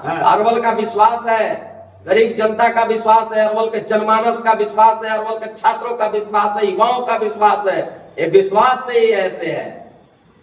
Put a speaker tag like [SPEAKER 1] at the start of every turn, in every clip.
[SPEAKER 1] अरवल का विश्वास है, गरीब जनता का विश्वास है, अरवल के जनमानस का विश्वास है, अरवल के छात्रों का विश्वास है, युवाओं का विश्वास है। ये विश्वास से ही ऐसे है,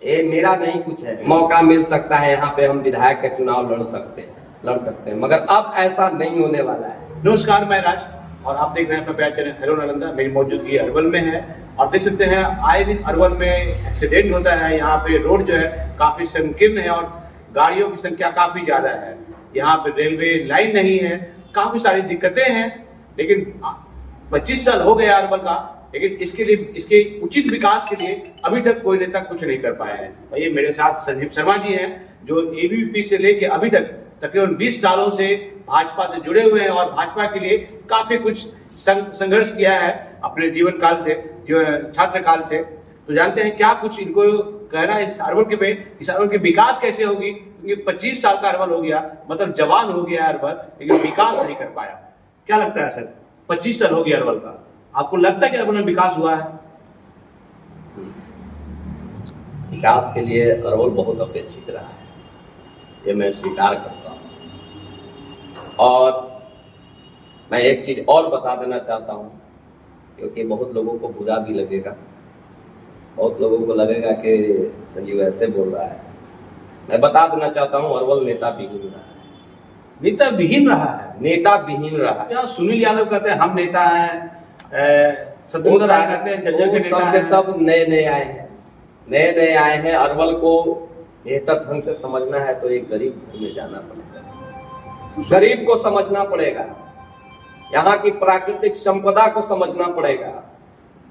[SPEAKER 1] ये मेरा नहीं कुछ है। मौका मिल सकता है यहाँ पे हम विधायक के चुनाव लड़ सकते हैं, मगर अब ऐसा नहीं होने वाला है।
[SPEAKER 2] नमस्कार, मैं राज और आप देख रहे हैं अपना प्यार चैनल हेलो नालंदा। मेरी मौजूदगी अरवल में है और देख सकते हैं आए दिन अरवल में एक्सीडेंट होता है। यहाँ पे रोड जो है काफी संकीर्ण है और गाड़ियों की संख्या काफी ज्यादा है। यहाँ पे रेलवे लाइन नहीं है, काफी सारी दिक्कतें हैं। लेकिन 25 साल हो गया अरवल का, लेकिन इसके लिए, इसके उचित विकास के लिए अभी तक कोई नेता कुछ नहीं कर पाए हैं। ये मेरे साथ संजीव शर्मा जी हैं, जो एबीवीपी से लेके अभी तक तकरीबन 20 सालों से भाजपा से जुड़े हुए हैं और भाजपा के लिए काफी कुछ संघर्ष किया है अपने जीवन काल से, जो छात्र काल से। तो जानते हैं क्या कुछ इनको कहना है इस अरवल इस अरवल के विकास कैसे होगी, क्योंकि 25 साल का अरवल हो गया, मतलब जवान हो गया अरवल, लेकिन विकास नहीं कर पाया। क्या लगता है सर, 25 साल हो गया अरवल का, आपको लगता है कि अरवल में विकास हुआ है?
[SPEAKER 1] विकास के लिए अरवल बहुत अपेक्षित रहा है, ये मैं स्वीकार करता हूँ। और मैं एक चीज और बता देना चाहता हूँ, क्योंकि बहुत लोगों को बुरा भी लगेगा, बहुत लोगों को लगेगा कि संजीव ऐसे बोल रहा है। मैं बता देना चाहता हूँ, अरवल नेता विहीन रहा है।
[SPEAKER 2] नेता विहीन रहा है?
[SPEAKER 1] नेता विहीन रहा है।
[SPEAKER 2] क्या सुनील यादव कहते हैं हम नेता हैं, सत्येंद्र राय कहते हैं जर्जर के नेता हैं।
[SPEAKER 1] सब नए आए हैं। अरवल को बेहतर ढंग से समझना है तो एक गरीब घर में जाना पड़ेगा, गरीब को समझना पड़ेगा, यहाँ की प्राकृतिक संपदा को समझना पड़ेगा।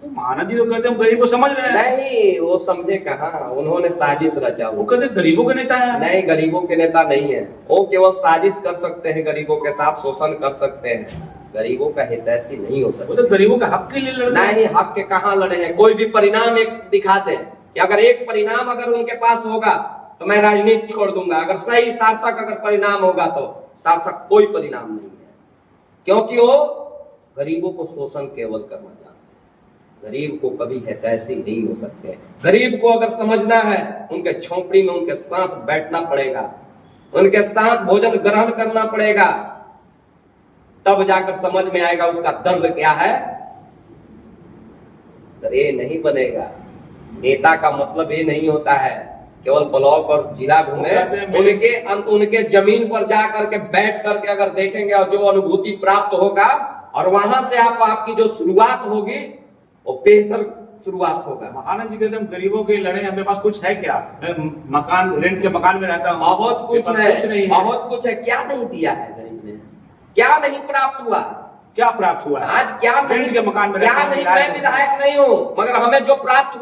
[SPEAKER 2] तो महाराज जी तो कहते हैं गरीब को समझ रहे हैं।
[SPEAKER 1] नहीं, वो समझे कहाँ, उन्होंने साजिश रचा।
[SPEAKER 2] वो कहते गरीबों के नेता है।
[SPEAKER 1] नहीं, गरीबों के नेता नहीं है वो, केवल साजिश कर सकते हैं, गरीबों के साथ शोषण कर सकते हैं, गरीबों का हितैषी नहीं हो सकता।
[SPEAKER 2] तो गरीबों का हक के लिए लड़ते हैं।
[SPEAKER 1] नहीं, हक के कहाँ लड़े हैं? कोई भी परिणाम एक दिखा दे कि अगर एक परिणाम अगर उनके पास होगा तो मैं राजनीति छोड़ दूंगा। अगर सही सार्थक अगर परिणाम होगा तो सार्थक कोई परिणाम नहीं है, क्योंकि वो गरीबों को शोषण केवल करना चाहते हैं, गरीब को कभी हितैषी नहीं हो सकते। गरीब को अगर समझना है, उनके झोंपड़ी में उनके साथ बैठना पड़ेगा, उनके साथ भोजन ग्रहण करना पड़ेगा, तब जाकर समझ में आएगा उसका दर्द क्या है। तो ये नहीं बनेगा। नेता का मतलब ये नहीं होता है केवल ब्लॉक और जिला घूमे, उनके जमीन पर जा करके बैठ करके अगर देखेंगे और जो अनुभूति प्राप्त होगा, और वहां से आपकी जो शुरुआत होगी वो बेहतर शुरुआत होगा।
[SPEAKER 2] आनंद जी कहते हैं गरीबों के लड़े, हमारे पास कुछ है क्या? मकान, रेंट के मकान में रहता हूँ,
[SPEAKER 1] बहुत कुछ है, बहुत कुछ है। क्या नहीं दिया है गरीब ने? क्या नहीं प्राप्त हुआ?
[SPEAKER 2] क्या प्राप्त हुआ?
[SPEAKER 1] आज क्या नहीं
[SPEAKER 2] के मकान में
[SPEAKER 1] क्या नहीं? मैं विधायक नहीं हूँ, मगर हमें जो प्राप्त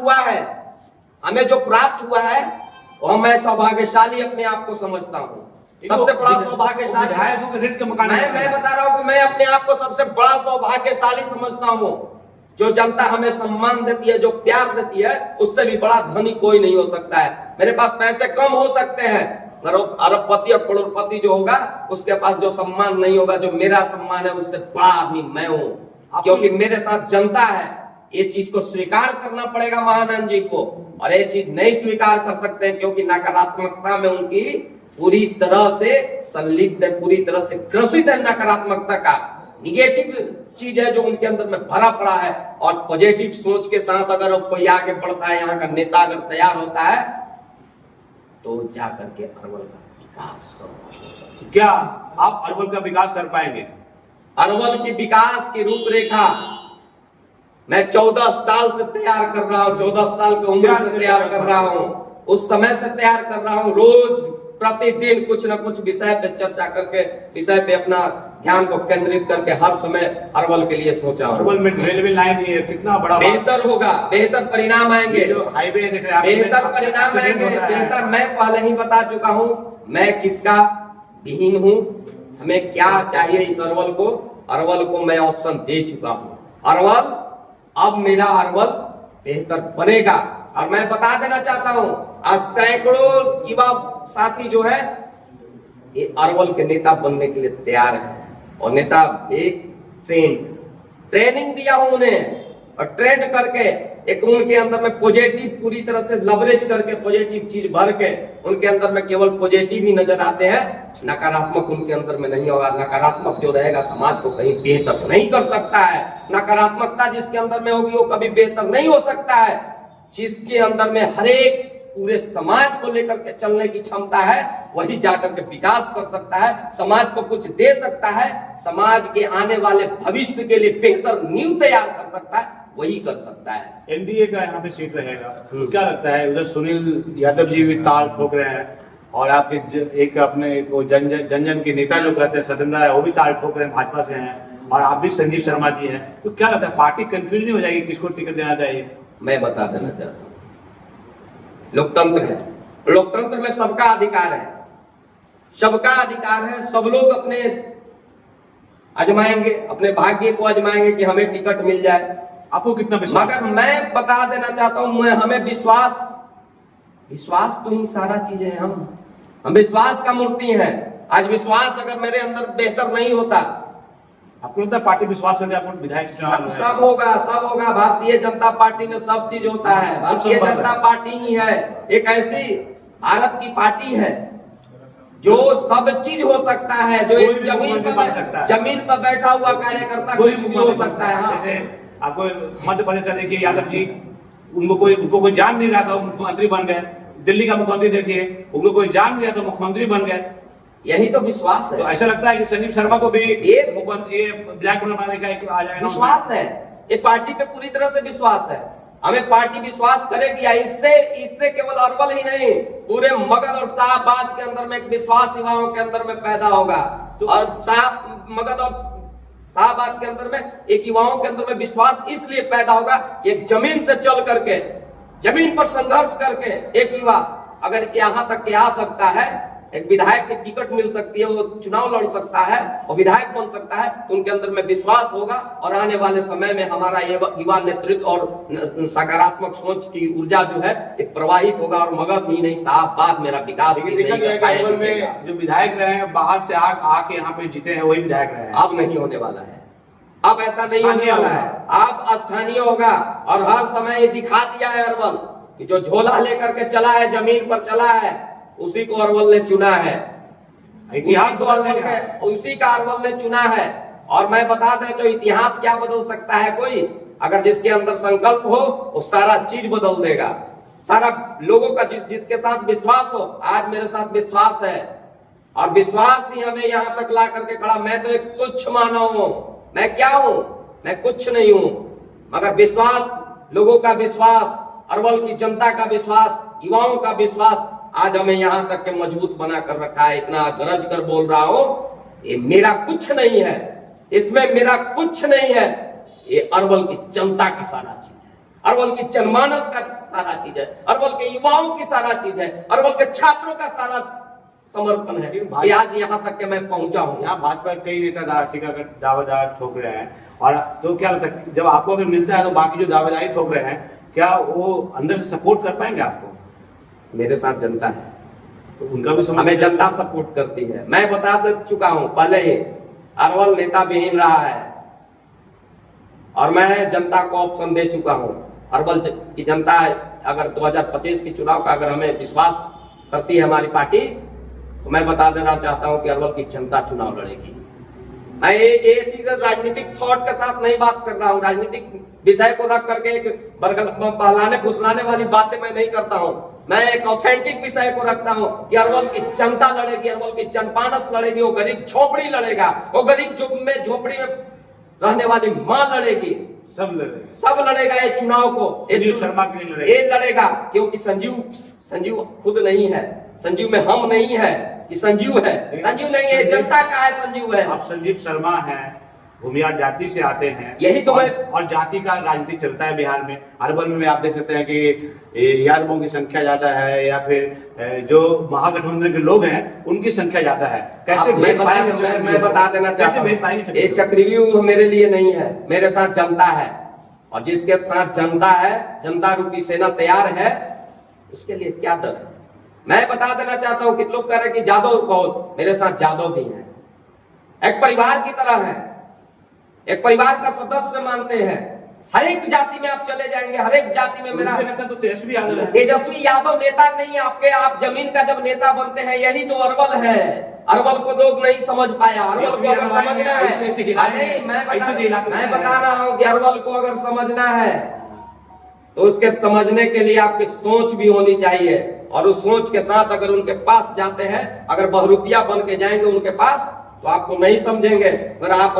[SPEAKER 1] हुआ है, और मैं सौभाग्यशाली अपने आप को समझता हूँ। सबसे बड़ा सौभाग्यशाली मैं बता रहा हूँ कि मैं अपने आप को सबसे बड़ा सौभाग्यशाली समझता हूँ। जो जनता हमें सम्मान देती है, जो प्यार देती है, उससे भी बड़ा धनी कोई नहीं हो सकता है। मेरे पास पैसे कम हो सकते हैं, अरबपति और करोड़पति जो होगा उसके पास जो सम्मान नहीं होगा, जो मेरा सम्मान है, उससे बड़ा आदमी मैं हूँ, क्योंकि मेरे साथ जनता है। ये चीज को स्वीकार करना पड़ेगा महानंद जी को, और ये चीज नहीं स्वीकार कर सकते हैं क्योंकि नकारात्मकता में उनकी पूरी तरह से संलिप्त है, पूरी तरह से ग्रसित है। नकारात्मकता का निगेटिव चीज है जो उनके अंदर में भरा पड़ा है, और पॉजिटिव सोच के साथ अगर कोई आगे बढ़ता है, यहाँ का नेता अगर तैयार होता है, तो जाकर के अरवल का विकास हो सकता है।
[SPEAKER 2] क्या आप अरवल का विकास कर पाएंगे?
[SPEAKER 1] अरवल की विकास की रूपरेखा मैं 14 साल से तैयार कर रहा हूँ, 14 साल की उम्र से तैयार कर रहा हूँ, उस समय से तैयार कर रहा हूँ। रोज प्रतिदिन कुछ न कुछ विषय पे चर्चा करके, विषय पे अपना ध्यान को केंद्रित करके हर समय अरवल के लिए सोचा हूँ।
[SPEAKER 2] अरवल में रेलवे लाइन है, कितना बड़ा
[SPEAKER 1] बेहतर होगा, बेहतर परिणाम आएंगे,
[SPEAKER 2] जो हाईवे देख रहे हैं,
[SPEAKER 1] बेहतर परिणाम आएंगे, बेहतर। मैं पहले ही बता चुका हूँ मैं किसका विहीन हूँ, हमें क्या चाहिए इस अरवल को। अरवल को मैं ऑप्शन दे चुका हूँ। अरवल, अब मेरा अरवल बेहतर बनेगा। और मैं बता देना चाहता हूँ, आज सैकड़ों युवा साथी जो है ये अरवल के नेता बनने के लिए तैयार है, और नेता एक ट्रेनिंग दिया हूं उन्हें, और ट्रेंड करके एक उनके अंदर में पॉजिटिव पूरी तरह से लवरेज करके पॉजिटिव चीज भर के उनके अंदर में केवल पॉजिटिव ही नजर आते हैं, नकारात्मक उनके अंदर में नहीं होगा। नकारात्मक जो रहेगा समाज को कहीं बेहतर नहीं कर सकता है। नकारात्मकता जिसके अंदर में होगी वो कभी बेहतर नहीं हो सकता है। जिसके अंदर में हर एक पूरे समाज को लेकर के चलने की क्षमता है वही जाकर के विकास कर सकता है, समाज को कुछ दे सकता है, समाज के आने वाले भविष्य के लिए बेहतर नींव तैयार कर सकता है, वही कर सकता है।
[SPEAKER 2] एनडीए का यहाँ पे सीट रहेगा, क्या लगता है? उधर सुनील यादव जी भी ताल ठोक रहे हैं और आपके एक अपने को जन जन के नेता जो कहते हैं सत्येंद्र राय, वो भी ताल ठोक रहे हैं, भाजपा से हैं, और आप भी संजीव शर्मा जी हैं। तो क्या लगता है, पार्टी कंफ्यूज नहीं हो जाएगी किसको टिकट देना चाहिए?
[SPEAKER 1] मैं बता देना चाहता हूँ, लोकतंत्र है, लोकतंत्र में सबका अधिकार है, सबका अधिकार है। सब लोग अपने आजमाएंगे, अपने भाग्य को आजमाएंगे कि हमें टिकट मिल जाए।
[SPEAKER 2] आपको कितना विश्वास?
[SPEAKER 1] मगर मैं बता देना चाहता हूं, हमें विश्वास तो ही सारा चीजें हैं। हम विश्वास का मूर्ति है। आज विश्वास अगर मेरे अंदर बेहतर नहीं होता,
[SPEAKER 2] आपको लगता है पार्टी विश्वास करके आपको विधायक
[SPEAKER 1] सब होगा। भारतीय जनता पार्टी में सब चीज होता है। भारतीय जनता पार्टी ही है एक ऐसी भारत की पार्टी है जो सब चीज हो सकता है, जो एक जमीन पर बैठा हुआ कार्यकर्ता कुछ भी हो सकता है।
[SPEAKER 2] जैसे आपको मध्य प्रदेश का देखिए, यादव जी, उनको कोई जान नहीं रहा था, मुख्यमंत्री बन गए। दिल्ली का मुख्यमंत्री देखिए, उनको कोई जान नहीं रहा था, मुख्यमंत्री बन गए।
[SPEAKER 1] यही तो विश्वास है।
[SPEAKER 2] तो ऐसा लगता है कि संजीव शर्मा को भी विधायक बनाने का एक आ जाएगा
[SPEAKER 1] विश्वास है। ये पार्टी पे पूरी तरह से विश्वास है। हमें पार्टी विश्वास करेगी। इससे केवल अरवल ही नहीं, पूरे मगध और शाहबाद के अंदर में एक विश्वास युवाओं के अंदर में पैदा होगा। और मगध और शाहबाद के अंदर में एक युवाओं के अंदर में विश्वास इसलिए पैदा होगा कि एक जमीन से चल करके, जमीन पर संघर्ष करके एक युवा अगर यहाँ तक के आ सकता है, एक विधायक की टिकट मिल सकती है, वो चुनाव लड़ सकता है और विधायक बन सकता है, तो उनके अंदर में विश्वास होगा। और आने वाले समय में हमारा युवा नेतृत्व और सकारात्मक सोच की ऊर्जा जो है एक प्रवाहित होगा। और मगध ही नहीं, शाहबाद मेरा विकास
[SPEAKER 2] में जो विधायक रहे हैं बाहर से आके यहाँ पे जीते हैं, वही विधायक रहे हैं।
[SPEAKER 1] अब नहीं होने वाला है, अब ऐसा नहीं होने वाला है। अब स्थानीय होगा। और हर समय ये दिखा दिया है अरवल कि जो झोला लेकर के चला है, जमीन पर चला है, उसी को अरवल ने चुना है। इतिहास तो उसी का अरवल ने चुना है। और मैं बता दें, जो इतिहास क्या बदल सकता है कोई, अगर जिसके अंदर संकल्प हो वो सारा चीज बदल देगा। सारा लोगों का जिसके साथ विश्वास हो, आज मेरे साथ विश्वास है और विश्वास ही हमें यहाँ तक ला करके खड़ा। मैं तो एक तुच्छ मानव हूं। मैं क्या हूं? मैं कुछ नहीं हूं, मगर विश्वास, लोगों का विश्वास, अरवल की जनता का विश्वास, युवाओं का विश्वास आज हमें यहाँ तक के मजबूत बना कर रखा है। इतना गरज कर बोल रहा हूं, ये मेरा कुछ नहीं है, इसमें मेरा कुछ नहीं है, ये अरवल की जनता की सारा चीज है, अरवल की जनमानस का सारा चीज है, अरवल के युवाओं की सारा चीज है, अरवल के छात्रों का सारा समर्पण है। ये आज यहाँ तक के मैं पहुंचा हूँ।
[SPEAKER 2] यहाँ भाजपा कई नेता दावेदार ठोक रहे हैं, और तो क्या लगता है जब आपको अगर मिलता है तो बाकी जो दावेदारी ठोक रहे हैं, क्या वो अंदर से सपोर्ट कर पाएंगे आपको?
[SPEAKER 1] मेरे साथ जनता है
[SPEAKER 2] तो उनका भी
[SPEAKER 1] हमें जनता सपोर्ट करती है। मैं बता दे चुका हूं पहले ही, अरवल नेता विहीन रहा है और मैं जनता को ऑप्शन दे चुका हूं। अरवल की जनता अगर 2025 की चुनाव का अगर हमें विश्वास करती है हमारी पार्टी, तो मैं बता देना चाहता हूं कि अरवल की जनता चुनाव लड़ेगी। मैं ये चीज राजनीतिक थॉट के साथ नहीं बात कर रहा हूँ। राजनीतिक विषय को रख करके एक बहलाने फुसलाने वाली बातें मैं नहीं करता हूँ। मैं एक ऑथेंटिक विषय को रखता हूँ कि अरवल की जनता लड़ेगी, अरवल की जनमानस लड़ेगी, वो गरीब झोपड़ी लड़ेगा, वो गरीब झोपड़ी में रहने वाली माँ लड़ेगी, सब लड़ेगा ये चुनाव को।
[SPEAKER 2] संजीव शर्मा के लिए
[SPEAKER 1] ये लड़ेगा, क्योंकि संजीव खुद नहीं है, संजीव में हम नहीं है कि संजीव है, संजीव नहीं है, जनता का है संजीव है।
[SPEAKER 2] आप संजीव शर्मा हैं, भूमिहार जाति से आते हैं,
[SPEAKER 1] यही तो
[SPEAKER 2] और जाति का राजनीति चलता है बिहार में। अरवल में आप देख सकते हैं कि यादवों की संख्या ज्यादा है, या फिर जो महागठबंधन के लोग हैं उनकी संख्या ज्यादा है। कैसे
[SPEAKER 1] मैं बता देना चाहता हूं, ये चक्रव्यूह मेरे लिए नहीं है, मेरे साथ जनता है, और जिसके साथ जनता है, जनता रूपी सेना तैयार है, उसके लिए क्या डर है। मैं बता देना चाहता हूं कि लोग कह रहे कि जादव बहुत, मेरे साथ जादव भी हैं, एक परिवार की तरह है, एक परिवार का सदस्य मानते हैं। हर एक जाति में आप चले जाएंगे, हर एक जाति में मेरा
[SPEAKER 2] नेता तो तेजस्वी यादव है।
[SPEAKER 1] तेजस्वी यादव नेता नहीं, आपके आप जमीन का जब नेता बनते हैं, यही तो अरवल है। अरवल को लोग नहीं समझ पाया। अरवल को अगर समझना है, नहीं मैं बता रहा हूँ कि अरवल को अगर समझना है तो उसके समझने के लिए आपकी सोच भी होनी चाहिए, और उस सोच के साथ अगर उनके पास जाते हैं, अगर बहरूपिया बन के जाएंगे उनके पास तो आपको नहीं समझेंगे। अगर आप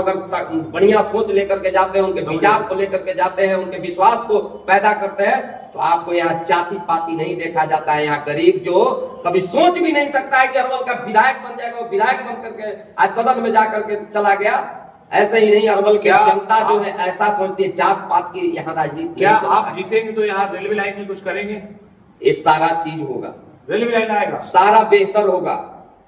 [SPEAKER 1] बढ़िया सोच लेकर के जाते हैं, उनके विचार को लेकर के जाते हैं, उनके विश्वास को पैदा करते हैं, तो आपको यहाँ जाति पाति नहीं देखा जाता है। यहाँ गरीब जो कभी सोच भी नहीं सकता है कि अरवल का विधायक बन जाएगा, वो विधायक बन करके आज सदन में जाकर के चला गया। ऐसे ही नहीं, अरवल की जनता जो है ऐसा सोचती है, जात पात की यहाँ राजनीति।
[SPEAKER 2] क्या आप जीतेंगे तो यहाँ रेलवे लाइन में कुछ करेंगे?
[SPEAKER 1] ये सारा चीज होगा,
[SPEAKER 2] रेलवे लाइन आएगा,
[SPEAKER 1] सारा बेहतर होगा,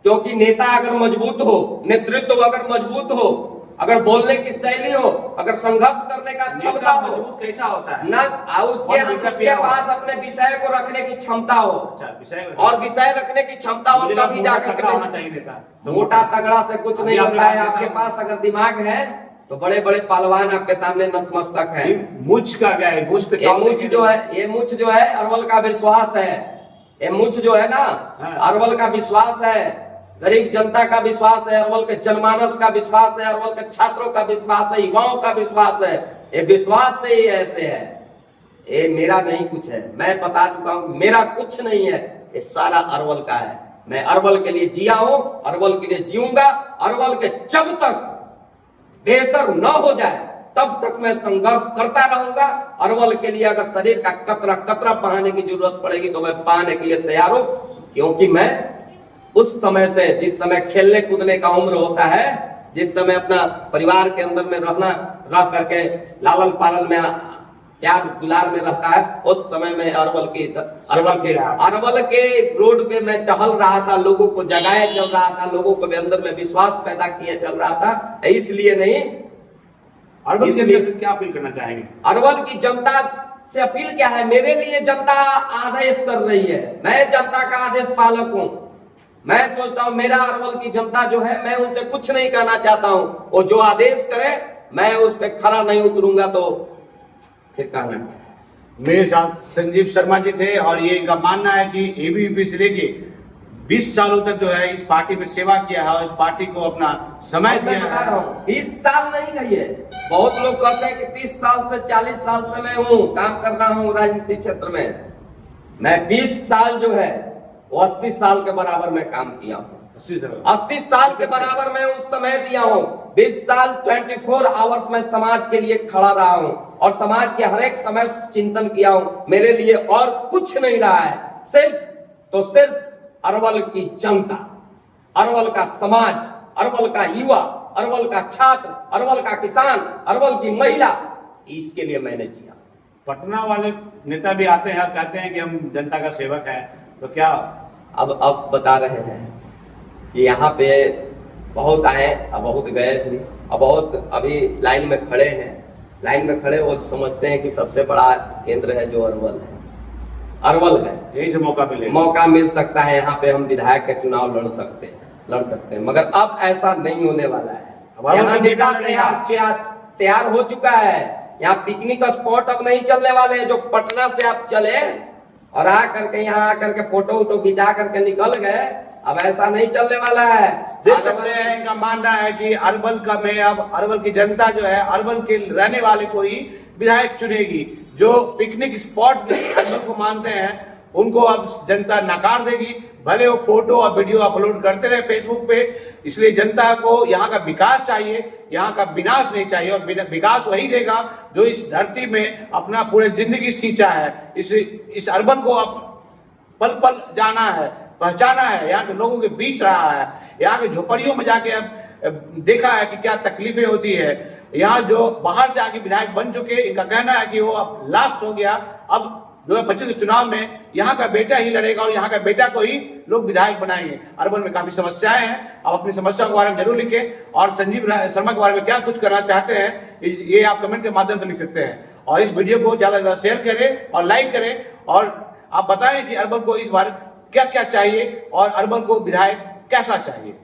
[SPEAKER 1] क्योंकि नेता अगर मजबूत हो, नेतृत्व अगर मजबूत हो, अगर बोलने की शैली हो, अगर संघर्ष करने का क्षमता हो,
[SPEAKER 2] मजबूत कैसा होता है
[SPEAKER 1] ना उसके पास अपने विषय को रखने की क्षमता हो, और विषय रखने की क्षमता हो, तभी जाकर मोटा तगड़ा से कुछ नहीं होता है। आपके पास अगर दिमाग है तो बड़े बड़े पहलवान आपके सामने नतमस्तक है।
[SPEAKER 2] मुझ का क्या है? मुझ पे
[SPEAKER 1] ये मुझ जो है अरवल का विश्वास है। ये मुझ जो है ना, अरवल का विश्वास है, गरीब जनता का विश्वास है, अरवल के जनमानस का विश्वास है, अरवल के छात्रों का विश्वास है, युवाओं का विश्वास है। ये विश्वास से ही ऐसे है। ये मेरा नहीं कुछ है, मैं बता चुका हूं, मेरा कुछ नहीं है, ये सारा अरवल का है। मैं अरवल के लिए जिया हूं, अरवल के लिए जीऊंगा। अरवल के जब तक बेहतर न हो जाए तब तक मैं संघर्ष करता रहूंगा। अरवल के लिए अगर शरीर का कतरा कतरा बहाने की जरूरत पड़ेगी तो मैं बहाने के लिए तैयार हूं, क्योंकि मैं उस समय से, जिस समय खेलने कूदने का उम्र होता है, जिस समय अपना परिवार के अंदर में रह करके लालन पालन में प्यार दुलार में रहता है, उस समय में अरवल के रोड पे मैं टहल रहा था, लोगों को जगाया चल रहा था, लोगों को अंदर में विश्वास पैदा किया चल रहा था। इसलिए नहीं,
[SPEAKER 2] अरवल से क्या अपील करना चाहेंगे?
[SPEAKER 1] अरवल की जनता से अपील क्या है? मेरे लिए जनता आदेश कर रही है, मैं जनता का आदेश पालक हूं। मैं सोचता हूं मेरा अरवल की जनता जो है, मैं उनसे कुछ नहीं कहना चाहता हूं, वो जो आदेश करे मैं उस पर खरा नहीं उतरूंगा तो फिर कहना।
[SPEAKER 2] मेरे साथ संजीव शर्मा जी थे, और ये इनका मानना है कि एबीवीपी से लेके 20 सालों तक जो है इस पार्टी में सेवा किया है और इस पार्टी को अपना समय दिया है।
[SPEAKER 1] 20 साल नहीं कहिए, बहुत लोग कहते हैं कि 30 साल से 40 साल से मैं हूँ, काम कर रहा हूँ राजनीतिक क्षेत्र में। मैं 20 साल जो है वो 80 साल के बराबर में काम किया हूँ। 80 साल के बराबर में उस समय दिया हूँ। 20 साल 24 आवर्स में समाज के लिए खड़ा रहा हूँ, और समाज के हर एक समय चिंतन किया हूँ। मेरे लिए और कुछ नहीं रहा है, सिर्फ अरवल की जनता, अरवल का समाज, अरवल का युवा, अरवल का छात्र, अरवल का किसान, अरवल की महिला, इसके लिए मैंने जिया।
[SPEAKER 2] पटना वाले नेता भी आते हैं और कहते हैं कि हम जनता का सेवक है, तो क्या
[SPEAKER 1] अब बता रहे हैं कि यहाँ पे बहुत आए, अब बहुत गए थे, अब बहुत अभी लाइन में खड़े हैं। लाइन में खड़े वो समझते हैं कि सबसे बड़ा केंद्र है जो अरवल है,
[SPEAKER 2] यही से
[SPEAKER 1] मौका मिल सकता है, यहाँ पे हम विधायक का चुनाव लड़ सकते हैं। मगर अब ऐसा नहीं होने वाला है। यहाँ नेता तैयार हो चुका है। यहाँ पिकनिक स्पॉट अब नहीं चलने वाले हैं, जो पटना से आप चले और आ करके यहाँ आकर के फोटो वोटो खिंचा करके निकल गए, अब ऐसा नहीं चलने वाला है।
[SPEAKER 2] देख सकते हैं, इनका मानना है कि अरवल का में अब अरवल की जनता जो है अरवल के रहने वाले को ही विधायक चुनेगी। जो पिकनिक स्पॉट अरवल को मानते हैं उनको अब जनता नकार देगी, भले वो फोटो और वीडियो अपलोड करते रहे फेसबुक पे। इसलिए जनता को यहाँ का विकास चाहिए, यहाँ का विनाश नहीं चाहिए, और विकास वही देगा जो इस धरती में अपना पूरे जिंदगी सींचा है। इस अरवल को अब पल पल जाना है, पहचाना है, यहाँ के लोगों के बीच रहा है, यहाँ के झोपड़ियों में जाके अब देखा है कि क्या तकलीफें होती है। यहाँ जो बाहर से आके विधायक बन चुके, इनका कहना है कि वो अब लास्ट हो गया, अब 2025 चुनाव में यहाँ का बेटा ही लड़ेगा और यहाँ का बेटा को ही लोग विधायक बनाएंगे। अरवल में काफी समस्याएं हैं, आप अपनी समस्या के बारे में जरूर लिखें, और संजीव शर्मा के बारे में क्या कुछ करना चाहते हैं ये आप कमेंट के माध्यम से लिख सकते हैं। और इस वीडियो को ज्यादा से ज्यादा शेयर करें और लाइक करें, और आप बताएं कि अरवल को इस बार क्या क्या चाहिए और अरवल को विधायक कैसा चाहिए।